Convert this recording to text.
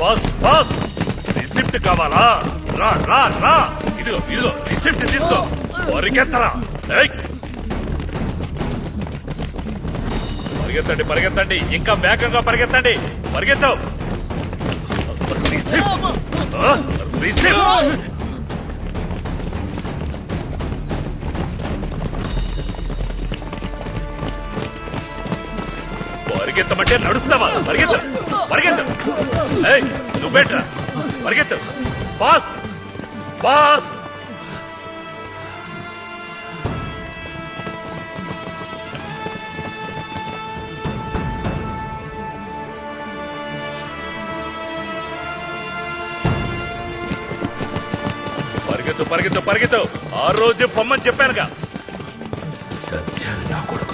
Boss boss receipt కావాలా? రా రా రా, ఇదిగో ఇదిగో రిసిప్ట్ తీసుకో. పరిగెత్తరా, పరిగెత్తండి పరిగెత్తండి, ఇంకా వేగంగా పరిగెత్తండి, పరిగెత్తావు. పరిగెత్తమంటే నడుస్తావా? పరిగెత్త పరిగెత్త. నువ్వేట్రా, పరిగెత్త. బాస్ బాస్ పరిగెత్తు పరిగెత్తు పరిగెత్తు. ఆ రోజు పొమ్మని చెప్పానుగా. చచ్చారు నా కొడుకు.